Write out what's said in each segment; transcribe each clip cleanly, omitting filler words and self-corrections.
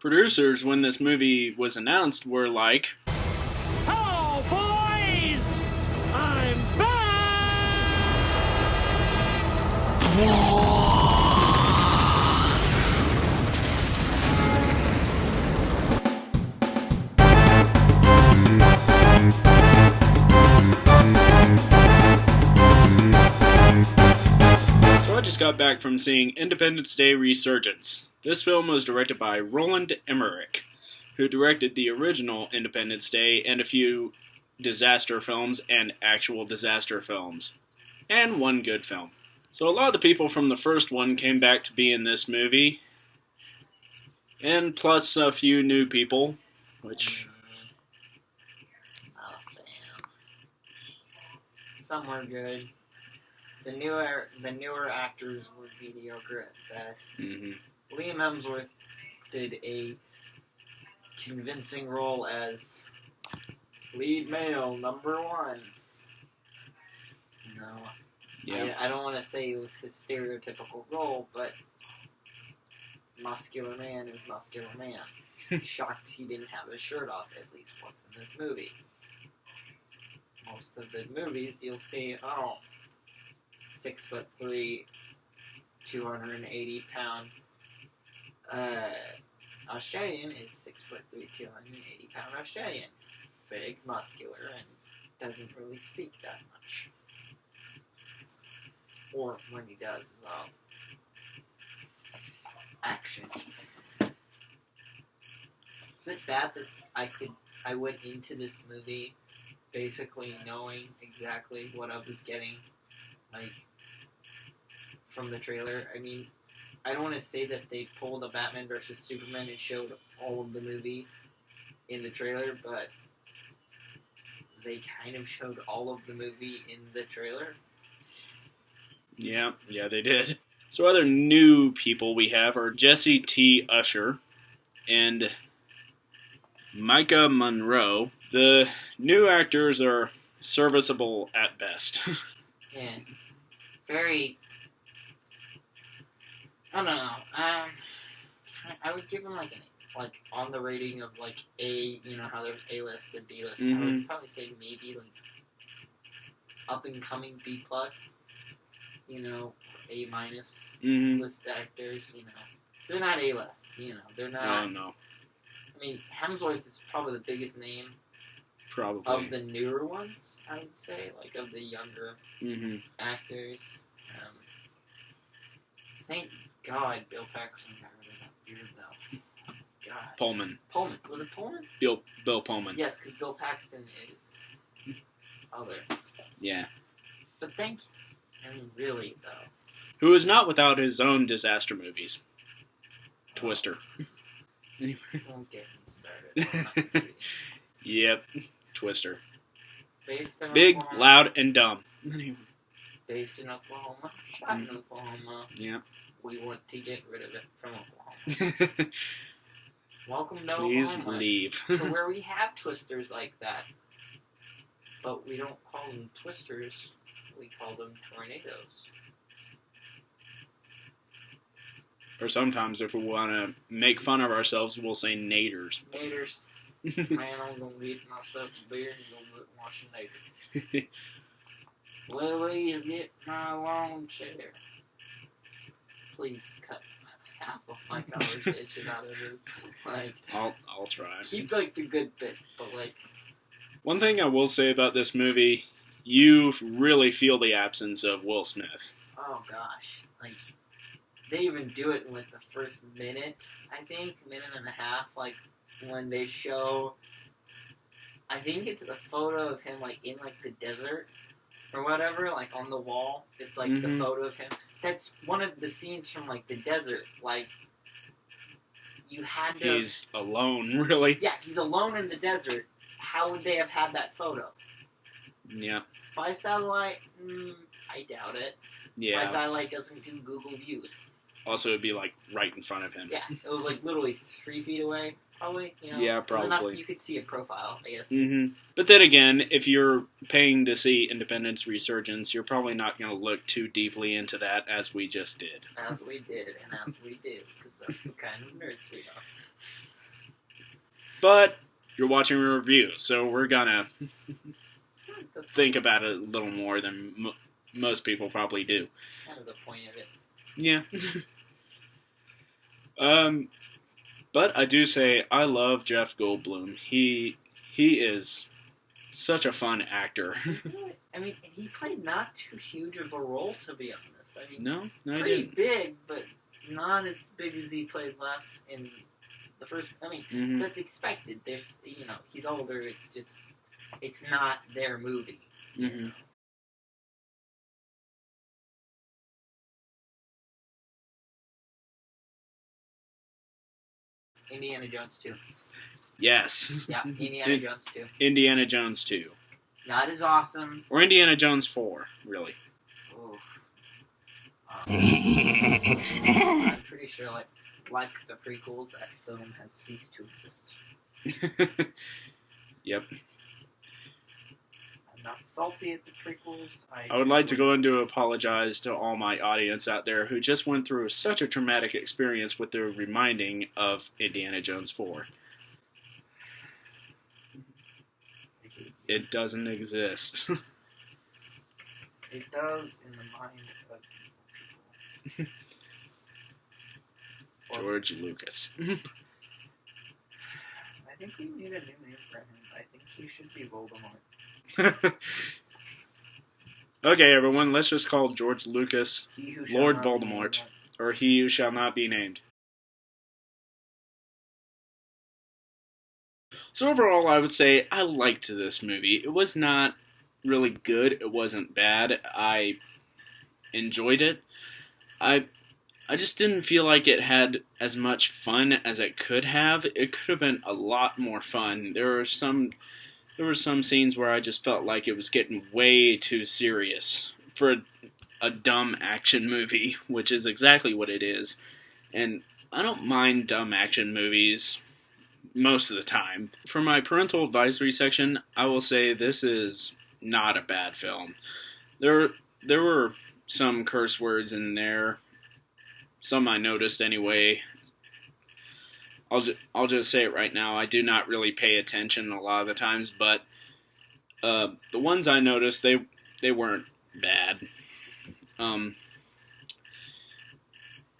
Producers, when this movie was announced, were like, "Oh, boys! I'm back!" I just got back from seeing Independence Day Resurgence. This film was directed by Roland Emmerich, who directed the original Independence Day and a few disaster films and actual disaster films, and one good film. So a lot of the people from the first one came back to be in this movie, and plus a few new people, which... Not a fan. Some were good. The newer actors were mediocre at best. Mm-hmm. Liam Hemsworth did a convincing role as lead male number 1. No, yeah. I don't want to say it was his stereotypical role, but muscular man is muscular man. Shocked he didn't have his shirt off at least once in this movie. Most of the movies you'll see, 6'3", 280 pound Australian is 6'3", 280 pound Australian. Big, muscular, and doesn't really speak that much. Or when he does, action. Is it bad that I went into this movie basically knowing exactly what I was getting? Like, from the trailer. I mean, I don't want to say that they pulled a Batman vs. Superman and showed all of the movie in the trailer, but they kind of showed all of the movie in the trailer. Yeah, they did. So other new people we have are Jesse T. Usher and Micah Monroe. The new actors are serviceable at best. And very, I don't know. I would give them like on the rating of like A. You know how there's A list and B list. Mm-hmm. I would probably say maybe like up and coming B plus. You know, A minus list actors. You know, they're not A list. You know, they're not. Oh no. I mean, Hemsworth is probably the biggest name. Probably. Of the newer ones, I would say, like of the younger actors. Thank God Bill Paxton got rid of that beard, though. God. Pullman. Was it Pullman? Bill Pullman. Yes, because Bill Paxton is other. Yeah. But thank you. I mean, really, though. Who is not without his own disaster movies. Twister. Anyway. Don't get me started. Yep. Twister. Based in Big, Oklahoma. loud, and dumb. Based in Oklahoma. Shot in Oklahoma. Yeah. We want to get rid of it from Oklahoma. Welcome to Please Oklahoma. leave. So where we have twisters like that, but we don't call them twisters, we call them tornadoes. Or sometimes if we want to make fun of ourselves, we'll say naders. Naders. Man, I'm going to get myself a beer and go watch a nader. Lily's get my lawn chair. Please cut half of my conversation out of this. Like, I'll try. Keep, like, the good bits, but, like... One thing I will say about this movie, you really feel the absence of Will Smith. Oh, gosh. Like, they even do it in, like, the first minute, I think, minute and a half, like, when they show, I think it's a photo of him, like, in, like, the desert, or whatever, like, on the wall. It's, like, the photo of him. That's one of the scenes from, like, the desert. Like, you had to... He's alone, really. Yeah, he's alone in the desert. How would they have had that photo? Yeah. Spy Satellite? I doubt it. Yeah. Spy Satellite doesn't do Google Views. Also, it'd be, like, right in front of him. Yeah, it was, like, literally 3 feet away, probably. You know? Yeah, It was enough probably. you could see a profile, I guess. But then again, if you're paying to see Independence Resurgence, you're probably not going to look too deeply into that, as we just did. As we did, and as we do, because that's the kind of nerds we are. But you're watching a review, so we're gonna think about it a little more than most people probably do. Kind of the point of it. Yeah. But I do say I love Jeff Goldblum. He is such a fun actor. I mean, he played not too huge of a role, to be honest. I mean, No, he pretty didn't. big, but not as big as he played last in the first. I mean, that's expected. There's, he's older. It's just, it's not their movie. Mm-hmm. Indiana Jones 2. Yes. Yeah, Indiana Jones 2. Indiana Jones 2. Not as awesome. Or Indiana Jones 4, really. Oh. I'm pretty sure, like the prequels, that film has ceased to exist. Yep. I'm not salty at the prequels. I would like to go in to apologize to all my audience out there who just went through such a traumatic experience with their reminding of Indiana Jones 4. It doesn't exist. It does in the mind of people. George Lucas. I think we need a new name for him. I think he should be Voldemort. Okay, everyone, let's just call George Lucas He who shall Lord not be Voldemort, named. or he who shall not be named. So overall, I would say I liked this movie. It was not really good. It wasn't bad. I enjoyed it. I just didn't feel like it had as much fun as it could have. It could have been a lot more fun. There were some scenes where I just felt like it was getting way too serious for a dumb action movie, which is exactly what it is. And I don't mind dumb action movies most of the time. For my parental advisory section, I will say this is not a bad film. There were some curse words in there. Some I noticed anyway. I'll just say it right now. I do not really pay attention a lot of the times, but the ones I noticed, they weren't bad.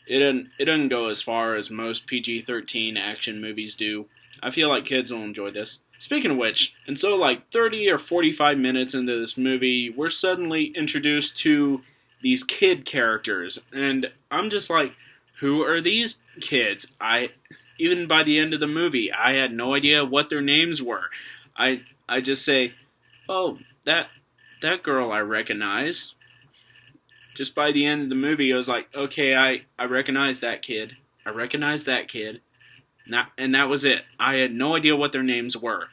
It doesn't go as far as most PG-13 action movies do. I feel like kids will enjoy this. Speaking of which, and so like 30 or 45 minutes into this movie, we're suddenly introduced to these kid characters, and I'm just like, who are these kids? Even by the end of the movie, I had no idea what their names were. I just say, oh, that girl I recognize. Just by the end of the movie, I was like, okay, I recognize that kid. I recognize that kid. And that was it. I had no idea what their names were.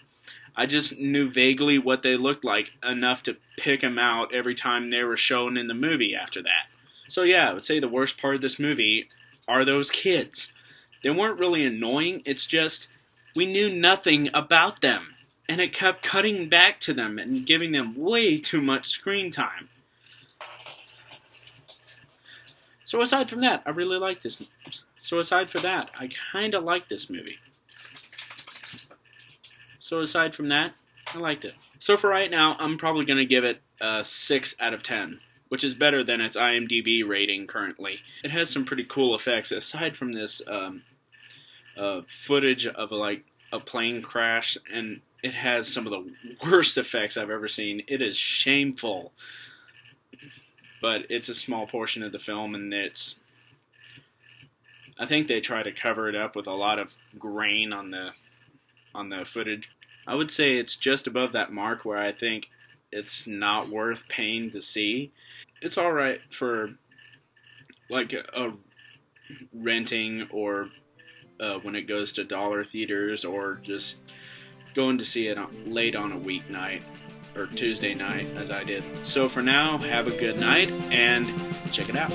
I just knew vaguely what they looked like, enough to pick them out every time they were shown in the movie after that. So yeah, I would say the worst part of this movie are those kids. They weren't really annoying, it's just, we knew nothing about them. And it kept cutting back to them and giving them way too much screen time. So aside from that, I really like this movie. So aside from that, I kind of like this movie. So aside from that, I liked it. So for right now, I'm probably going to give it a 6 out of 10, which is better than its IMDb rating currently. It has some pretty cool effects, aside from this footage of like a plane crash, and it has some of the worst effects I've ever seen. It is shameful. But it's a small portion of the film, and I think they try to cover it up with a lot of grain on the footage. I would say it's just above that mark where I think it's not worth paying to see. It's alright for like a renting, or when it goes to dollar theaters, or just going to see it late on a weeknight or Tuesday night as I did. So for now, have a good night and check it out.